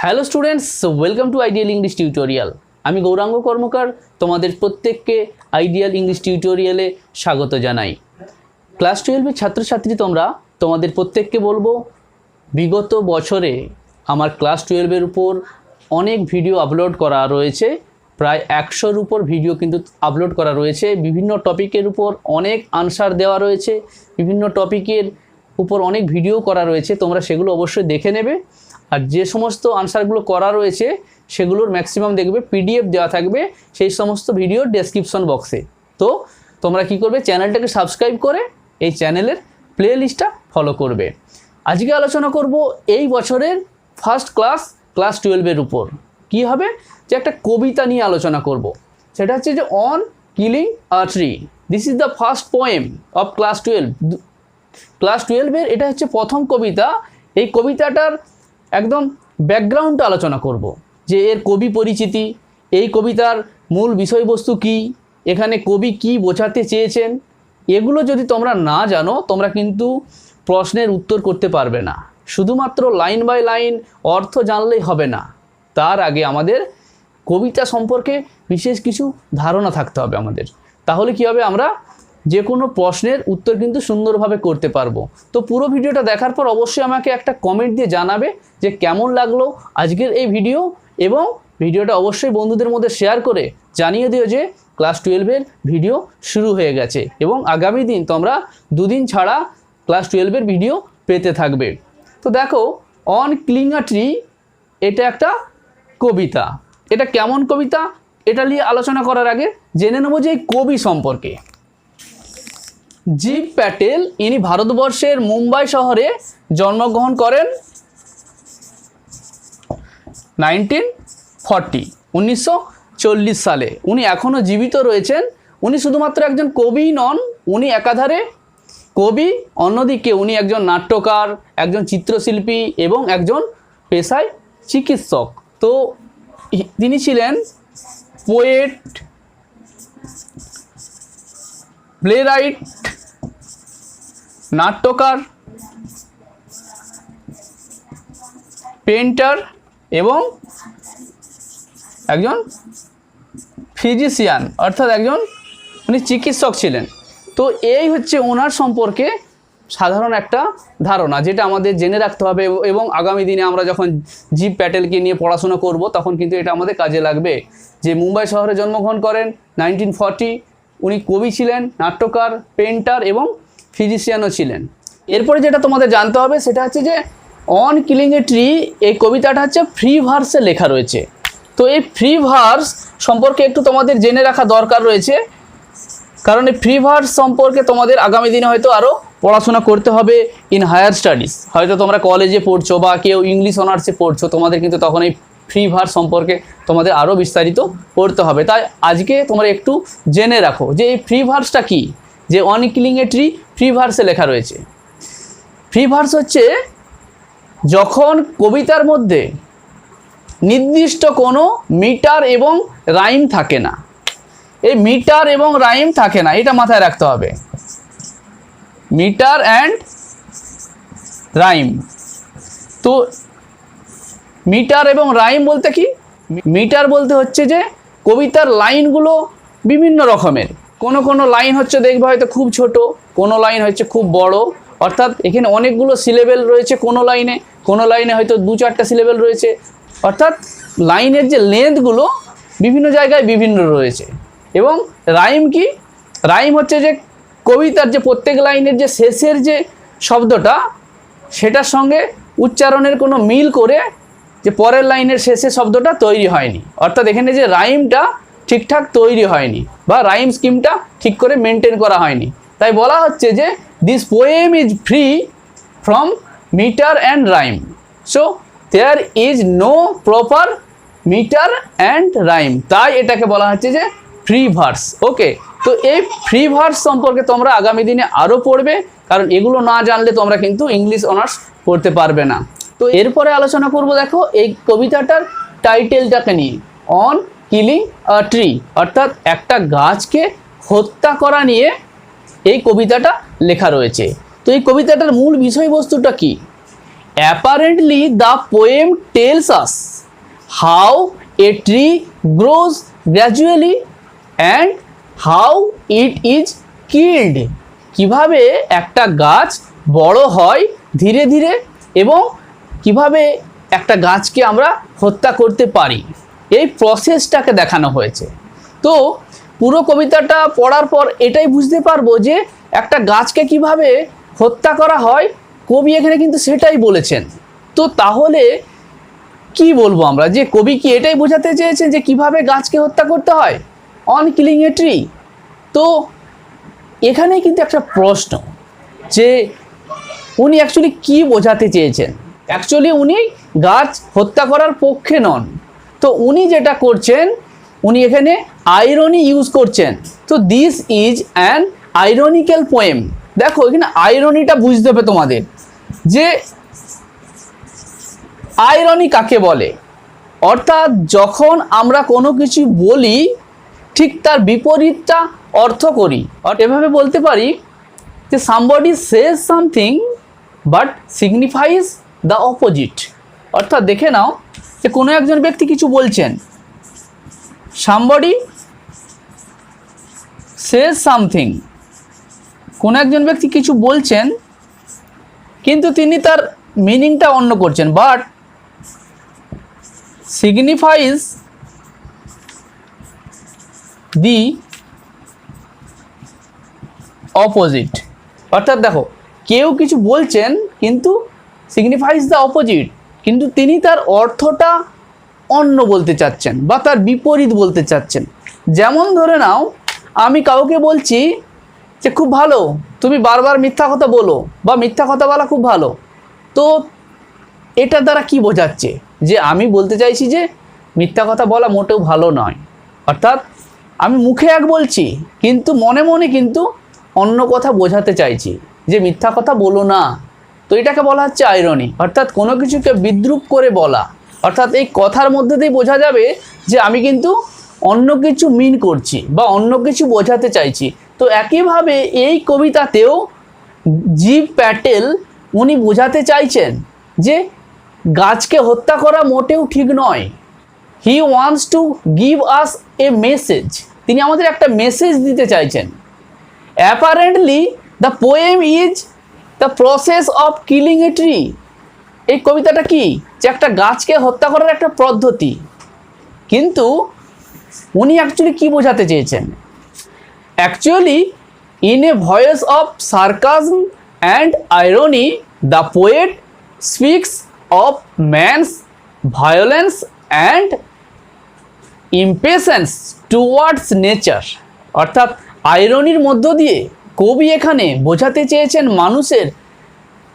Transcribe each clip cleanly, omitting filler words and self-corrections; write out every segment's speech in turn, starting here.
Hello students, welcome to ideal English tutorial. আমি গৌরাঙ্গ কর্মকার তোমাদের প্রত্যেককে আইডিয়াল ইংলিশ টিউটোরিয়ালে স্বাগত জানাই। ক্লাস 12-এর ছাত্রছাত্রী তোমাদের প্রত্যেককে বলবো, বিগত বছরে আমার ক্লাস 12-এর উপর অনেক ভিডিও আপলোড করা রয়েছে। প্রায় 100-র উপর ভিডিও কিন্তু আপলোড করা রয়েছে। বিভিন্ন টপিকের উপর অনেক আনসার দেওয়া রয়েছে, বিভিন্ন টপিকের উপর অনেক ভিডিও করা রয়েছে। তোমরা সেগুলো অবশ্যই দেখে নেবে। আর যে সমস্ত আনসারগুলো করা রয়েছে সেগুলোর ম্যাক্সিমাম দেখবে পিডিএফ দেওয়া থাকবে সেই সমস্ত ভিডিও ডেসক্রিপশন বক্সে। তো তোমরা কি করবে, চ্যানেলটাকে সাবস্ক্রাইব করে এই চ্যানেলের প্লে লিস্টটা ফলো করবে। আজকে আলোচনা করব এই বছরের ফার্স্ট ক্লাস 12-এর উপর। কি হবে, যে একটা কবিতা নিয়ে আলোচনা করব। সেটা হচ্ছে যে on killing a tree. This is the first poem of class 12। Class 12-এর এটা হচ্ছে প্রথম কবিতা। এই কবিতাটার একদম ব্যাকগ্রাউন্ডটা আলোচনা করব, যে এর কবি পরিচিতি, এই কবিতার মূল বিষয়বস্তু কি, এখানে কবি কি বোঝাতে চেয়েছেন। এগুলো যদি তোমরা না জানো, তোমরা কিন্তু প্রশ্নের উত্তর করতে পারবে না। শুধুমাত্র লাইন বাই লাইন অর্থ জানলেই হবে না, তার আগে আমাদের কবিতা সম্পর্কে বিশেষ কিছু ধারণা থাকতে হবে আমাদের। তাহলে কি হবে, আমরা যে কোনো প্রশ্নের উত্তর কিন্তু সুন্দরভাবে করতে পারবো। তো পুরো ভিডিওটা দেখার পর অবশ্যই আমাকে একটা কমেন্ট দিয়ে জানাবে যে কেমন লাগলো আজকের এই ভিডিও, এবং ভিডিওটা অবশ্যই বন্ধুদের মধ্যে শেয়ার করে জানিয়ে দিও যে ক্লাস 12-এর ভিডিও শুরু হয়ে গেছে, এবং আগামী দিন তোমরা দুদিন ছাড়া ক্লাস 12-এর ভিডিও পেতে থাকবে। তো দেখো, অন কিলিং আ ট্রি এটা একটা কবিতা। এটা কেমন কবিতা, এটা নিয়ে আলোচনা করার আগে জেনে নেব যে এই কবি সম্পর্কে। জীব প্যাটেল, ইনি ভারতবর্ষের মুম্বাই শহরে জন্মগ্রহণ করেন 1940 সালে। উনি এখনও জীবিত রয়েছেন। উনি শুধুমাত্র একজন কবি নন, উনি একাধারে কবি, অন্যদিকে উনি একজন নাট্যকার, একজন চিত্রশিল্পী এবং একজন পেশায় চিকিৎসক। তো তিনি ছিলেন পোয়েট, প্লেরাইট, নাট্যকার, পেন্টার এবং একজন ফিজিশিয়ান, অর্থাৎ একজন উনি চিকিৎসক ছিলেন। তো এই হচ্ছে ওনার সম্পর্কে সাধারণ একটা ধারণা, যেটা আমাদের জেনে রাখতে হবে, এবং আগামী দিনে আমরা যখন জীব প্যাটেলকে নিয়ে পড়াশোনা করব তখন কিন্তু এটা আমাদের কাজে লাগবে। যে মুম্বাই শহরে জন্মগ্রহণ করেন 1940, উনি কবি ছিলেন, নাট্যকার, পেন্টার এবং ফিজিশিয়ানও ছিলেন। এরপরে যেটা তোমাদের জানতে হবে সেটা হচ্ছে যে অন কিলিং এ ট্রি, এই কবিতাটা হচ্ছে ফ্রি ভার্সে লেখা রয়েছে। তো এই ফ্রি ভার্স সম্পর্কে একটু তোমাদের জেনে রাখা দরকার রয়েছে, কারণ এই ফ্রি ভার্স সম্পর্কে তোমাদের আগামী দিনে হয়তো আরও পড়াশোনা করতে হবে ইন হায়ার স্টাডিজ। হয়তো তোমরা কলেজে পড়ছো বা কেউ ইংলিশ অনার্সে পড়ছো, তোমাদের কিন্তু তখন এই ফ্রি ভার্স সম্পর্কে তোমাদের আরও বিস্তারিত পড়তে হবে। তাই আজকে তোমরা একটু জেনে রাখো যে এই ফ্রি ভার্সটা কী, যে on killing a tree free ভার্সে লেখা রয়েছে। ফ্রি ভার্স হচ্ছে যখন কবিতার মধ্যে নির্দিষ্ট কোনো মিটার এবং রাইম থাকে না। এই মিটার এবং রাইম থাকে না, এটা মাথায় রাখতে হবে। Metre and rhyme. তো মিটার এবং রাইম বলতে কি, মিটার বলতে হচ্ছে যে কবিতার লাইনগুলো বিভিন্ন রকমের। কোনো লাইন হচ্ছে দেখবে হয়তো খুব ছোট, কোনো লাইন হচ্ছে খুব বড়, অর্থাৎ এখানে অনেকগুলো সিলেবেল রয়েছে কোনো লাইনে হয়তো 2-4টা সিলেবেল রয়েছে। অর্থাৎ লাইনের যে লেন্থগুলো বিভিন্ন জায়গায় বিভিন্ন রয়েছে। এবং রাইম কি, রাইম হচ্ছে যে কবিতার যে প্রত্যেক লাইনের যে শেষের যে শব্দটা, সেটার সঙ্গে উচ্চারণের কোনো মিল করে যে পরের লাইনের শেষে শব্দটা তৈরি হয়নি। অর্থাৎ এখানে যে রাইমটা ঠিকঠাক তৈরি হয়নি বা রাইম স্কিমটা ঠিক করে মেনটেন করা হয়নি। তাই বলা হচ্ছে যে this poem is free from metre and rhyme. So there is no proper metre and rhyme, তাই এটাকে বলা হচ্ছে যে ফ্রি ভার্স। ওকে, তো এই ফ্রি ভার্স সম্পর্কে তোমরা আগামী দিনে আরও পড়বে, কারণ এগুলো না জানলে তোমরা কিন্তু ইংলিশ অনার্স পড়তে পারবে না। তো এরপরে আলোচনা করব, দেখো এই কবিতাটার টাইটেলটাকে নিয়ে, অন কিলিং আ ট্রি, অর্থাৎ একটা গাছকে হত্যা করা নিয়ে এই কবিতাটা লেখা রয়েছে। তো এই কবিতাটার মূল বিষয়বস্তুটা কি, apparently the poem tells us how a tree grows gradually and how it is killed. কিভাবে একটা গাছ বড় হয় ধীরে ধীরে এবং কিভাবে একটা গাছকে আমরা হত্যা করতে পারি, এই প্রসেসটাকে দেখানো হয়েছে। তো পুরো কবিতাটা পড়ার পর এটাই বুঝতে পারবো যে একটা গাছকে কিভাবে হত্যা করা হয়, কবি এখানে কিন্তু সেটাই বলেছেন। তো তাহলে কি বলবো আমরা, যে কবি কি এটাই বোঝাতে চেয়েছেন যে কিভাবে গাছকে হত্যা করতে হয়, অন কিলিং এ ট্রি? তো এখানেই কিন্তু একটা প্রশ্ন যে উনি অ্যাকচুয়ালি কি বোঝাতে চেয়েছেন। অ্যাকচুয়ালি উনি গাছ হত্যা করার পক্ষে নন। তো উনি যেটা করছেন, উনি এখানে আইরনি ইউজ করছেন। তো this is an ironical poem. দেখো এখানে আইরনিটা বুঝতে হবে তোমাদের, যে আইরনি কাকে বলে। অর্থাৎ যখন আমরা কোনো কিছু বলি ঠিক তার বিপরীতটা অর্থ করি। এভাবে বলতে পারি যে somebody Sage something but signifies the opposite. অর্থাৎ দেখে নাও যে কোনো একজন ব্যক্তি কিছু বলছেন, সামবডি সেজ সামথিং, কোনো একজন ব্যক্তি কিছু বলছেন কিন্তু তিনি তার মিনিংটা অন্য করছেন, বাট সিগনিফাইজ দি অপোজিট। অর্থাৎ দেখো কেউ কিছু বলছেন কিন্তু সিগনিফাইজ দ্য অপোজিট, কিন্তু তিনি তার অর্থটা অন্য বলতে চাচ্ছেন বা তার বিপরীত বলতে চাচ্ছেন। যেমন ধরে নাও আমি কাউকে বলছি যে খুব ভালো, তুমি বারবার মিথ্যা কথা বলো বা মিথ্যা কথা বলা খুব ভালো। তো এটার দ্বারা কি বোঝাচ্ছে, যে আমি বলতে চাইছি যে মিথ্যা কথা বলা মোটেও ভালো নয়। অর্থাৎ আমি মুখে এক বলছি কিন্তু মনে মনে কিন্তু অন্য কথা বোঝাতে চাইছি যে মিথ্যা কথা বলো না। তো এটাকে বলা হচ্ছে আইরনি, অর্থাৎ কোনো কিছুকে বিদ্রূপ করে বলা। অর্থাৎ এই কথার মধ্যে দিয়ে বোঝা যাবে যে আমি কিন্তু অন্য কিছু মিন করছি বা অন্য কিছু বোঝাতে চাইছি। তো একইভাবে এই কবিতাতেও জীব প্যাটেল উনি বোঝাতে চাইছেন যে গাছকে হত্যা করা মোটেও ঠিক নয়। He wants to give us A message, তিনি আমাদের একটা মেসেজ দিতে চাইছেন। Apparently the poem is the process of killing a tree. এই কবিতাটা কি, যে একটা গাছকে হত্যা করার একটা পদ্ধতি। কিন্তু উনি অ্যাকচুয়ালি কি বোঝাতে চেয়েছেন? Actually in a voice of sarcasm and irony the poet speaks of man's violence and impatience towards nature. অর্থাৎ আইরনির মধ্য দিয়ে কবি এখানে বোঝাতে চেয়েছেন মানুষের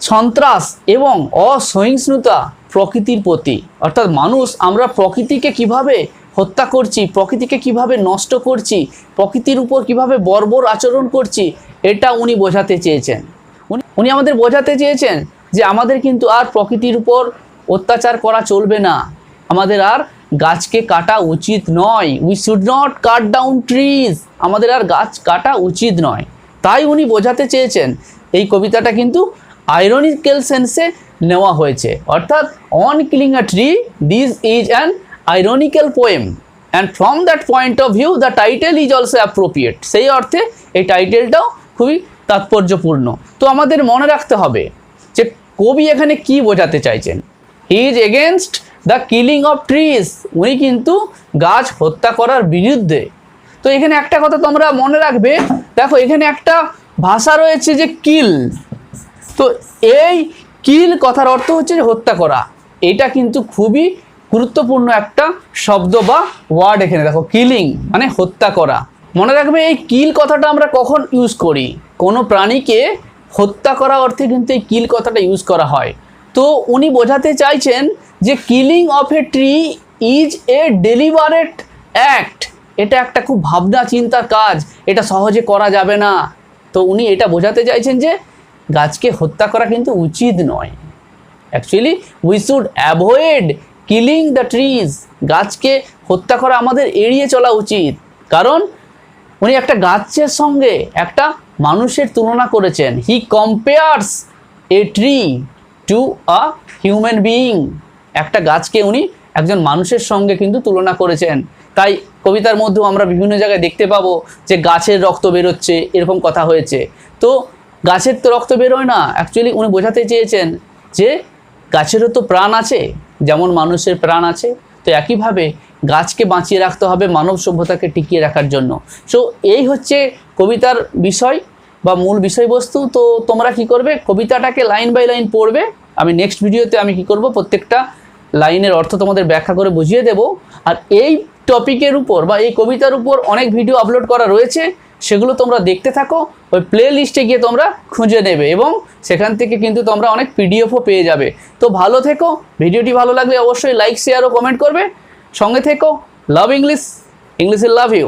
সন্ত্রাস এবং অসহিষ্ণুতা প্রকৃতির প্রতি। অর্থাৎ মানুষ, আমরা প্রকৃতিকে কিভাবে হত্যা করছি, প্রকৃতিকে কিভাবে নষ্ট করছি, প্রকৃতির উপর কিভাবে বর্বর আচরণ করছি, এটা উনি বোঝাতে চেয়েছেন। উনি আমাদের বোঝাতে চেয়েছেন যে আমাদের কিন্তু আর প্রকৃতির উপর অত্যাচার করা চলবে না, আমাদের আর গাছকে কাটা উচিত নয়। We should not cut down trees, আমাদের আর গাছ কাটা উচিত নয়। তাই উনি বোঝাতে চেয়েছেন। এই কবিতাটা কিন্তু আইরনিক্যাল সেন্সে নেওয়া হয়েছে। অর্থাৎ on killing a tree this is an ironical poem and from that point of view the title is also appropriate. সেই অর্থে এই টাইটেলটাও খুবই তাৎপর্যপূর্ণ। তো আমাদের মনে রাখতে হবে যে কবি এখানে কি বোঝাতে চাইছেন। He is against the killing of trees, উনি কিন্তু গাছ হত্যা করার বিরুদ্ধে। তো এখানে একটা কথা তোমরা মনে রাখবে, দেখো এখানে একটা ভাষা রয়েছে যে কিল। তো এই কিল কথার অর্থ হচ্ছে যে হত্যা করা। এটা কিন্তু খুবই গুরুত্বপূর্ণ একটা শব্দ বা ওয়ার্ড। এখানে দেখো কিলিং মানে হত্যা করা। মনে রাখবে এই কিল কথাটা আমরা কখন ইউজ করি, কোনো প্রাণীকে হত্যা করা অর্থে কিন্তু এই কিল কথাটা ইউজ করা হয়। তো উনি বোঝাতে চাইছেন যে killing of a tree is a deliberate act. এটা একটা খুব ভাবনা চিন্তার কাজ, এটা সহজে করা যাবে না। তো উনি এটা বোঝাতে চাইছেন যে গাছকে হত্যা করা কিন্তু উচিত নয়। Actually we should avoid killing the trees, গাছকে হত্যা করা আমাদের এড়িয়ে চলা উচিত। কারণ উনি একটা গাছের সঙ্গে একটা মানুষের তুলনা করেছেন। He compares a tree to a human being, একটা গাছকে উনি একজন মানুষের সঙ্গে কিন্তু তুলনা করেছেন। তাই কবিতার মধ্যেও আমরা বিভিন্ন জায়গায় দেখতে পাবো যে গাছের রক্ত বেরোচ্ছে, এরকম কথা হয়েছে। তো গাছের তো রক্ত বেরোয় না, অ্যাকচুয়ালি উনি বোঝাতে চেয়েছেন যে গাছেরও তো প্রাণ আছে, যেমন মানুষের প্রাণ আছে। তো একইভাবে গাছকে বাঁচিয়ে রাখতে হবে মানব সভ্যতাকে টিকিয়ে রাখার জন্য। সো এই হচ্ছে কবিতার বিষয় বা মূল বিষয়বস্তু। তো তোমরা কি করবে, কবিতাটাকে লাইন বাই লাইন পড়বে। আমি নেক্সট ভিডিওতে আমি কি করব, প্রত্যেকটা লাইনের অর্থ তোমাদের ব্যাখ্যা করে বুঝিয়ে দেব। আর এই টপিকের উপর বা এই কবিতার উপর অনেক ভিডিও আপলোড করা রয়েছে, সেগুলো তোমরা দেখতে থাকো। ওই প্লে লিস্টে গিয়ে তোমরা খুঁজে নেবে এবং সেখান থেকে কিন্তু তোমরা অনেক পিডিএফও পেয়ে যাবে। তো ভালো থেকো, ভিডিওটি ভালো লাগলে অবশ্যই লাইক, শেয়ার ও কমেন্ট করবে। সঙ্গে থেকো। Love English, English will love you.